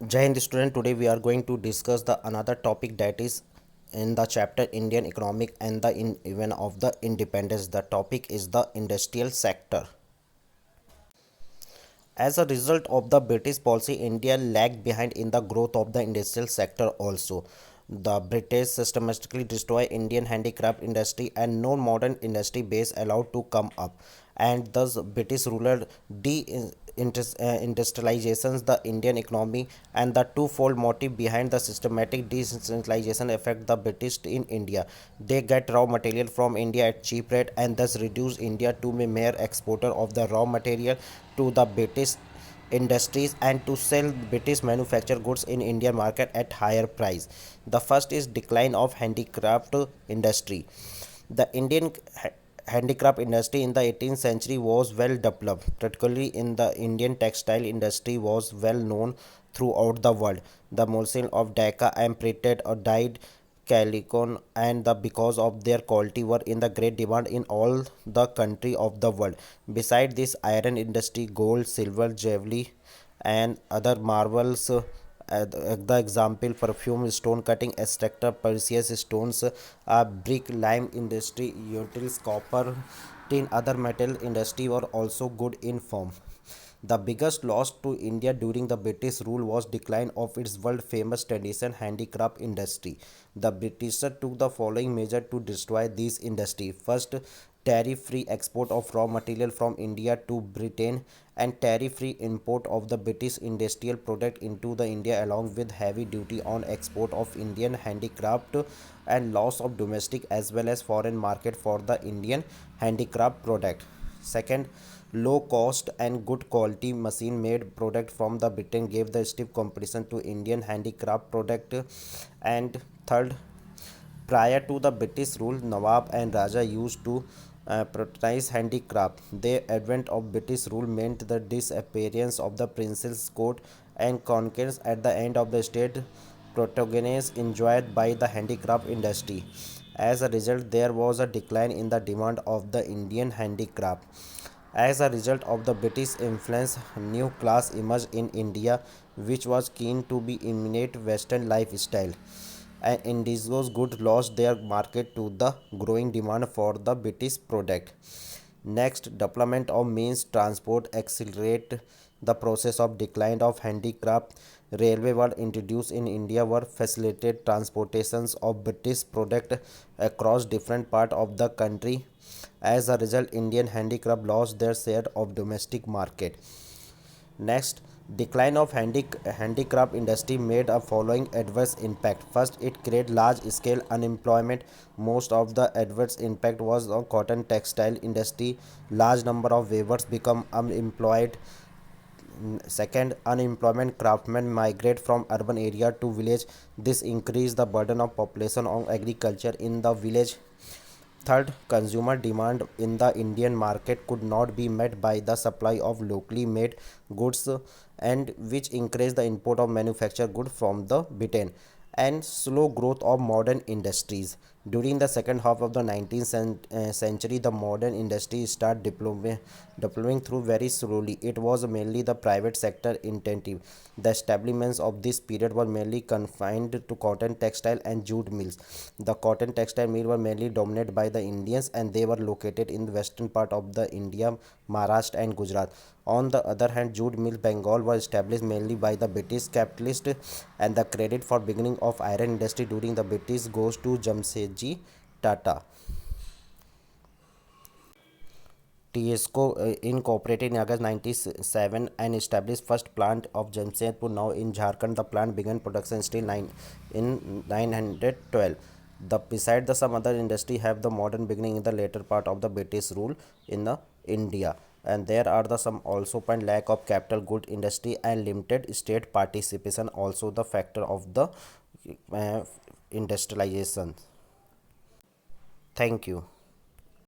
Jai Hind student, today we are going to discuss the another topic that is in the chapter Indian economic and the even of the independence. The topic is the industrial sector. As a result of the British policy, India lagged behind in the growth of the industrial sector also. The British systematically destroy Indian handicraft industry and no modern industry base allowed to come up. And thus British ruler industrializations the Indian economy, and the twofold motive behind the systematic decentralization affect the British in India. They get raw material from India at cheap rate and thus reduce India to be mere exporter of the raw material to the British industries and to sell British manufactured goods in Indian market at higher price. The first is decline of handicraft industry. The Indian handicraft industry in the 18th century was well developed, particularly in the Indian textile industry was well known throughout the world. The muslin of Dhaka and printed or dyed calico and the because of their quality were in the great demand in all the country of the world. Beside this, iron industry, gold, silver, jewelry, and other marvels. The example perfume, stone cutting, extractor, precious stones, brick, lime industry, utils, copper, tin, other metal industry were also good in form. The biggest loss to India during the British rule was decline of its world famous tradition handicraft industry. The British took the following measure to destroy these industry. First, tariff-free export of raw material from India to Britain and tariff-free import of the British industrial product into the India along with heavy duty on export of Indian handicraft and loss of domestic as well as foreign market for the Indian handicraft product. Second, low cost and good quality machine made product from the Britain gave the stiff competition to Indian handicraft product. And third, prior to the British rule, Nawab and Raja used to patronize handicraft. The advent of British rule meant the disappearance of the prince's court and conquests at the end of the state protagonists enjoyed by the handicraft industry. As a result, there was a decline in the demand of the Indian handicraft. As a result of the British influence, a new class emerged in India which was keen to be imitate Western lifestyle. And indigenous goods lost their market to the growing demand for the British product. Next, development of means transport accelerate the process of decline of handicraft. Railway were introduced in India were facilitated transportations of British product across different part of the country. As a result, Indian handicraft lost their share of domestic market. Next, decline of handicraft industry made a following adverse impact. First, it created large scale unemployment. Most of the adverse impact was on cotton textile industry. Large number of weavers become unemployed. Second, unemployment craftsmen migrate from urban area to village. This increased the burden of population on agriculture in the village. Third, consumer demand in the Indian market could not be met by the supply of locally made goods, and which increased the import of manufactured goods from the Britain. And slow growth of modern industries. During the second half of the 19th century, the modern industry started developing through very slowly. It was mainly the private sector intensive. The establishments of this period were mainly confined to cotton, textile, and jute mills. The cotton textile mills were mainly dominated by the Indians, and they were located in the western part of the India, Maharashtra, and Gujarat. On the other hand, jute mills Bengal were established mainly by the British capitalists, and the credit for beginning of iron industry during the British goes to Jamsetji Tata. TSCO incorporated in August 97 and established first plant of Jamshedpur. Now in Jharkhand, the plant began production still in 912. Beside the some other industry have the modern beginning in the later part of the British rule in the India, and there are the some also point lack of capital good industry and limited state participation also the factor of the uh, industrialization. Thank you.